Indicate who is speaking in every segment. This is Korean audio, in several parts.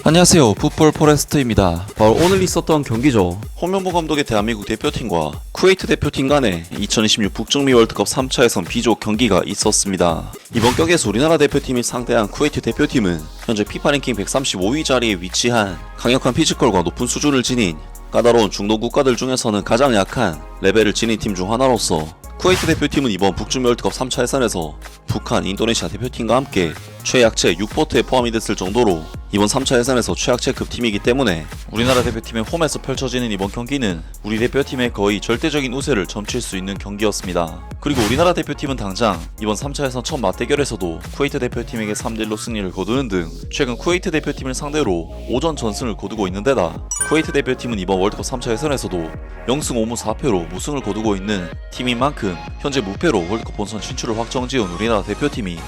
Speaker 1: 안녕하세요, 풋볼 포레스트입니다. 바로 오늘 있었던 경기죠. 홍명보 감독의 대한민국 대표팀과 쿠웨이트 대표팀 간의 2026 북중미 월드컵 3차 예선 B조 경기가 있었습니다. 이번 경기에서 우리나라 대표팀이 상대한 쿠웨이트 대표팀은 현재 피파 랭킹 135위 자리에 위치한 강력한 피지컬과 높은 수준을 지닌 까다로운 중동 국가들 중에서는 가장 약한 레벨을 지닌 팀 중 하나로서 쿠웨이트 대표팀은 이번 북중미 월드컵 3차 예선에서 북한, 인도네시아 대표팀과 함께 최약체 6포트에 포함이 됐을 정도로 이번 3차 예선에서 최약체급 팀이기 때문에 우리나라 대표팀의 홈에서 펼쳐지는 이번 경기는 우리 대표팀의 거의 절대적인 우세를 점칠 수 있는 경기였습니다. 그리고 우리나라 대표팀은 당장 이번 3차 예선 첫 맞대결에서도 쿠웨이트 대표팀에게 3대1로 승리를 거두는 등 최근 쿠웨이트 대표팀을 상대로 오전 전승을 거두고 있는 데다 쿠웨이트 대표팀은 이번 월드컵 3차 예선에서도 0승 5무 4패로 무승을 거두고 있는 팀인 만큼 현재 무패로 월드컵 본선 진출을 확정지은 우리나라 대표팀이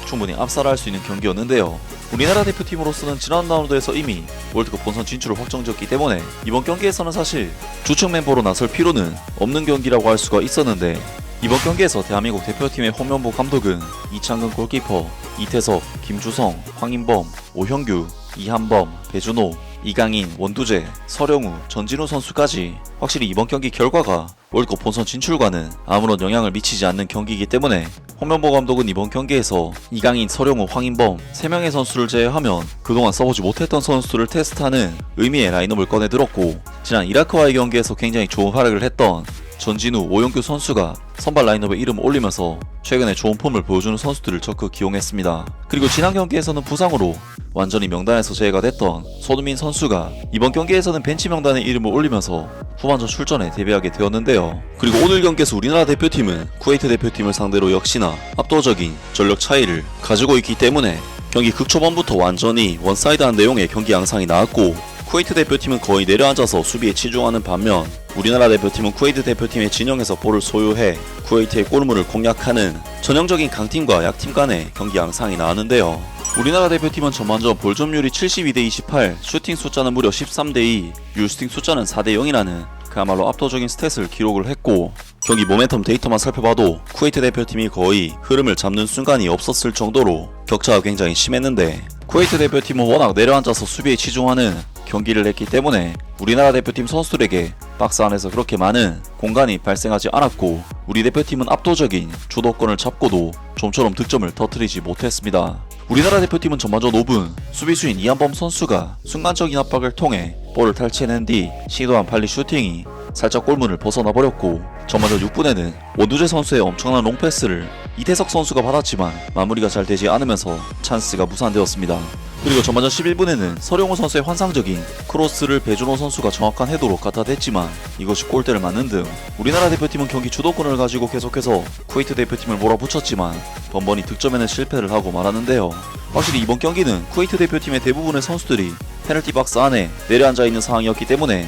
Speaker 1: 충분히 압살할 수 있는 경기였는데요. 우리나라 대표팀으로서는 지난 라운드에서 이미 월드컵 본선 진출을 확정지었기 때문에 이번 경기에서는 사실 주축 멤버로 나설 필요는 없는 경기라고 할 수가 있었는데 이번 경기에서 대한민국 대표팀의 홍명보 감독은 이창근 골키퍼, 이태석, 김주성, 황인범, 오형규, 이한범, 배준호, 이강인, 원두재, 서령우, 전진우 선수까지 확실히 이번 경기 결과가 월드컵 본선 진출과는 아무런 영향을 미치지 않는 경기이기 때문에 홍명보 감독은 이번 경기에서 이강인, 서령우, 황인범 3명의 선수를 제외하면 그동안 써보지 못했던 선수를 테스트하는 의미의 라인업을 꺼내들었고 지난 이라크와의 경기에서 굉장히 좋은 활약을 했던 전진우, 오영규 선수가 선발 라인업에 이름을 올리면서 최근에 좋은 폼을 보여주는 선수들을 적극 기용했습니다. 그리고 지난 경기에서는 부상으로 완전히 명단에서 제외가 됐던 손흥민 선수가 이번 경기에서는 벤치 명단에 이름을 올리면서 후반전 출전에 데뷔하게 되었는데요. 그리고 오늘 경기에서 우리나라 대표팀은 쿠웨이트 대표팀을 상대로 역시나 압도적인 전력 차이를 가지고 있기 때문에 경기 극초반부터 완전히 원사이드한 내용의 경기 양상이 나왔고 쿠웨이트 대표팀은 거의 내려앉아서 수비에 치중하는 반면 우리나라 대표팀은 쿠웨이트 대표팀의 진영에서 볼을 소유해 쿠웨이트의 골문을 공략하는 전형적인 강팀과 약팀 간의 경기 양상이 나왔는데요. 우리나라 대표팀은 전반전 볼 점유율이 72대28, 슈팅 숫자는 무려 13대2, 율스팅 숫자는 4대0이라는 그야말로 압도적인 스탯을 기록을 했고 경기 모멘텀 데이터만 살펴봐도 쿠웨이트 대표팀이 거의 흐름을 잡는 순간이 없었을 정도로 격차가 굉장히 심했는데 쿠웨이트 대표팀은 워낙 내려앉아서 수비에 치중하는 경기를 했기 때문에 우리나라 대표팀 선수들에게 박스 안에서 그렇게 많은 공간이 발생하지 않았고 우리 대표팀은 압도적인 주도권을 잡고도 좀처럼 득점을 터뜨리지 못했습니다. 우리나라 대표팀은 전반전 5분 수비수인 이한범 선수가 순간적인 압박을 통해 볼을 탈취해낸 뒤 시도한 발리 슈팅이 살짝 골문을 벗어나 버렸고 전반전 6분에는 원두재 선수의 엄청난 롱패스를 이태석 선수가 받았지만 마무리가 잘 되지 않으면서 찬스가 무산되었습니다. 그리고 전반전 11분에는 서령우 선수의 환상적인 크로스를 배준호 선수가 정확한 헤더로 갖다 댔지만 이것이 골대를 맞는 등 우리나라 대표팀은 경기 주도권을 가지고 계속해서 쿠웨이트 대표팀을 몰아붙였지만 번번이 득점에는 실패를 하고 말았는데요. 확실히 이번 경기는 쿠웨이트 대표팀의 대부분의 선수들이 페널티 박스 안에 내려앉아 있는 상황이었기 때문에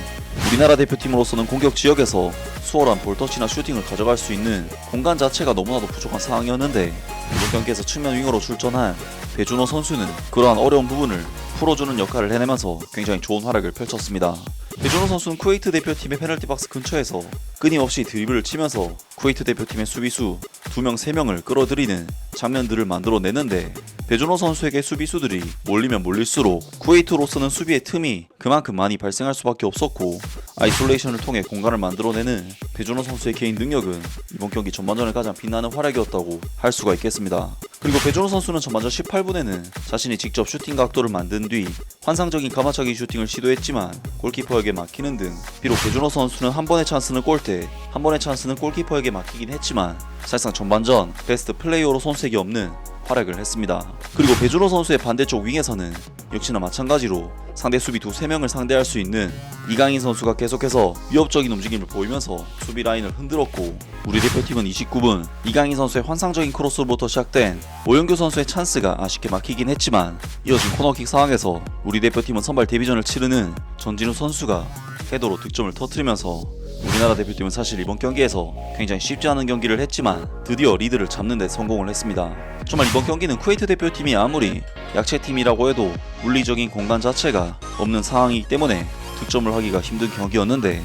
Speaker 1: 우리나라 대표팀으로서는 공격 지역에서 수월한 볼터치나 슈팅을 가져갈 수 있는 공간 자체가 너무나도 부족한 상황이었는데 이번 경기에서 측면 윙어로 출전한 배준호 선수는 그러한 어려운 부분을 풀어주는 역할을 해내면서 굉장히 좋은 활약을 펼쳤습니다. 배준호 선수는 쿠웨이트 대표팀의 페널티 박스 근처에서 끊임없이 드리블을 치면서 쿠웨이트 대표팀의 수비수 2명, 3명을 끌어들이는 장면들을 만들어내는데 배준호 선수에게 수비수들이 몰리면 몰릴수록 쿠웨이트로서는 수비의 틈이 그만큼 많이 발생할 수밖에 없었고 아이솔레이션을 통해 공간을 만들어내는 배준호 선수의 개인 능력은 이번 경기 전반전에 가장 빛나는 활약이었다고 할 수가 있겠습니다. 그리고 배준호 선수는 전반전 18분에는 자신이 직접 슈팅 각도를 만든 뒤 환상적인 가마차기 슈팅을 시도했지만 골키퍼에게 막히는 등 비록 배준호 선수는 한 번의 찬스는 골대, 한 번의 찬스는 골키퍼에게 막히긴 했지만 사실상 전반전 베스트 플레이어로 손색이 없는 활약을 했습니다. 그리고 배준호 선수의 반대쪽 윙에서는 역시나 마찬가지로 상대 수비 2-3명을 상대할 수 있는 이강인 선수가 계속해서 위협적인 움직임을 보이면서 수비 라인을 흔들었고 우리 대표팀은 29분 이강인 선수의 환상적인 크로스로부터 시작된 오영규 선수의 찬스가 아쉽게 막히긴 했지만 이어진 코너킥 상황에서 우리 대표팀은 선발 데뷔전을 치르는 전진우 선수가 헤더로 득점을 터뜨리면서 우리나라 대표팀은 사실 이번 경기에서 굉장히 쉽지 않은 경기를 했지만 드디어 리드를 잡는 데 성공을 했습니다. 정말 이번 경기는 쿠웨이트 대표팀이 아무리 약체팀이라고 해도 물리적인 공간 자체가 없는 상황이기 때문에 득점을 하기가 힘든 경기였는데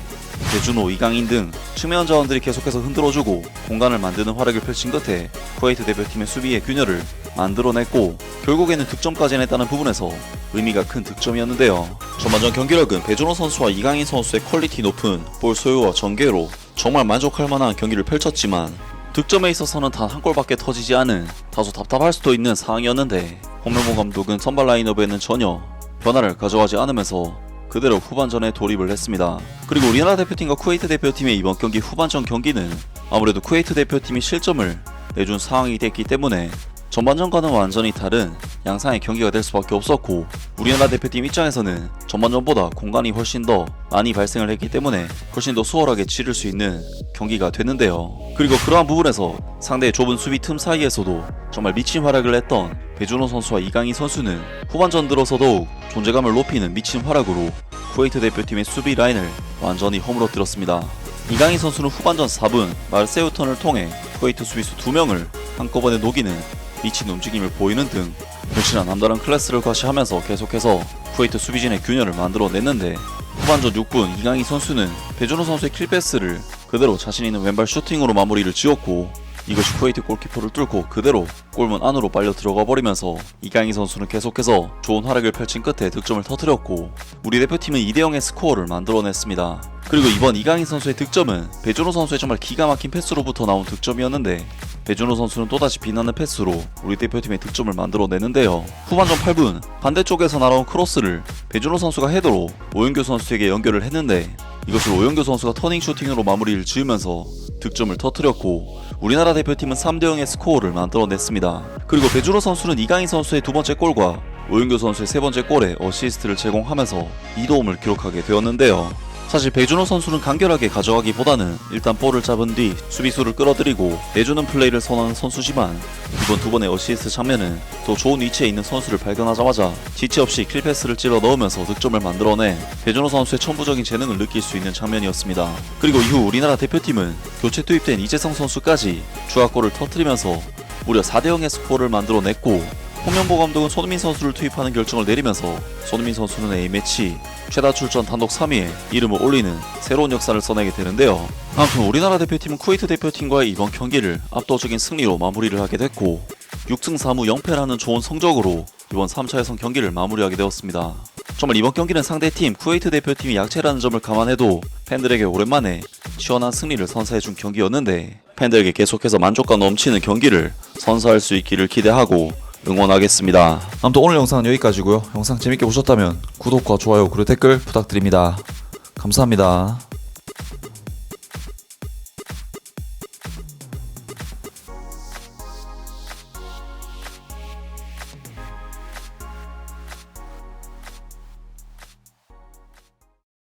Speaker 1: 배준호, 이강인 등 측면 자원들이 계속해서 흔들어주고 공간을 만드는 활약을 펼친 끝에 쿠웨이트 대표팀의 수비의 균열을 만들어냈고 결국에는 득점까지 했다는 부분에서 의미가 큰 득점이었는데요. 전반전 경기력은 배준호 선수와 이강인 선수의 퀄리티 높은 볼 소유와 전개로 정말 만족할 만한 경기를 펼쳤지만 득점에 있어서는 단 한 골밖에 터지지 않은 다소 답답할 수도 있는 상황이었는데 홍명보 감독은 선발 라인업에는 전혀 변화를 가져가지 않으면서 그대로 후반전에 돌입을 했습니다. 그리고 우리나라 대표팀과 쿠웨이트 대표팀의 이번 경기 후반전 경기는 아무래도 쿠웨이트 대표팀이 실점을 내준 상황이 됐기 때문에 전반전과는 완전히 다른 양상의 경기가 될 수밖에 없었고, 우리나라 대표팀 입장에서는 전반전보다 공간이 훨씬 더 많이 발생을 했기 때문에 훨씬 더 수월하게 치를 수 있는 경기가 됐는데요. 그리고 그러한 부분에서 상대의 좁은 수비 틈 사이에서도 정말 미친 활약을 했던 배준호 선수와 이강인 선수는 후반전 들어서 더욱 존재감을 높이는 미친 활약으로 쿠웨이트 대표팀의 수비 라인을 완전히 허물어뜨렸습니다. 이강인 선수는 후반전 4분 마르세유 턴을 통해 쿠웨이트 수비수 2명을 한꺼번에 녹이는 미친 움직임을 보이는 등 역시나 남다른 클래스를 과시하면서 계속해서 쿠웨이트 수비진의 균열을 만들어냈는데, 후반전 6분 이강인 선수는 배준호 선수의 킬패스를 그대로 자신 있는 왼발 슈팅으로 마무리를 지었고, 이것이 쿠웨이트 골키퍼를 뚫고 그대로 골문 안으로 빨려 들어가 버리면서 이강인 선수는 계속해서 좋은 활약을 펼친 끝에 득점을 터뜨렸고, 우리 대표팀은 2대0의 스코어를 만들어냈습니다. 그리고 이번 이강인 선수의 득점은 배준호 선수의 정말 기가 막힌 패스로부터 나온 득점이었는데, 배준호 선수는 또다시 빛나는 패스로 우리 대표팀의 득점을 만들어내는데요. 후반전 8분 반대쪽에서 날아온 크로스를 배준호 선수가 헤더로 오영규 선수에게 연결을 했는데, 이것을 오영규 선수가 터닝 슈팅으로 마무리를 지으면서 득점을 터뜨렸고, 우리나라 대표팀은 3대0의 스코어를 만들어냈습니다. 그리고 배준호 선수는 이강인 선수의 두 번째 골과 오영규 선수의 세 번째 골에 어시스트를 제공하면서 2도움을 기록하게 되었는데요. 사실 배준호 선수는 간결하게 가져가기보다는 일단 볼을 잡은 뒤 수비수를 끌어들이고 내주는 플레이를 선호하는 선수지만, 이번 두 번의 어시스트 장면은 더 좋은 위치에 있는 선수를 발견하자마자 지체 없이 킬패스를 찔러 넣으면서 득점을 만들어내 배준호 선수의 천부적인 재능을 느낄 수 있는 장면이었습니다. 그리고 이후 우리나라 대표팀은 교체 투입된 이재성 선수까지 추가골을 터뜨리면서 무려 4대0의 스코어를 만들어냈고, 홍명보 감독은 손흥민 선수를 투입하는 결정을 내리면서 손흥민 선수는 A매치 최다 출전 단독 3위에 이름을 올리는 새로운 역사를 써내게 되는데요. 아무튼 우리나라 대표팀은 쿠웨이트 대표팀과의 이번 경기를 압도적인 승리로 마무리를 하게 됐고, 6승 4무 0패라는 좋은 성적으로 이번 3차 예선 경기를 마무리하게 되었습니다. 정말 이번 경기는 상대팀 쿠웨이트 대표팀이 약체라는 점을 감안해도 팬들에게 오랜만에 시원한 승리를 선사해준 경기였는데, 팬들에게 계속해서 만족감 넘치는 경기를 선사할 수 있기를 기대하고 응원하겠습니다. 아무튼 오늘 영상은 여기까지고요. 영상 재밌게 보셨다면 구독과 좋아요 그리고 댓글 부탁드립니다. 감사합니다.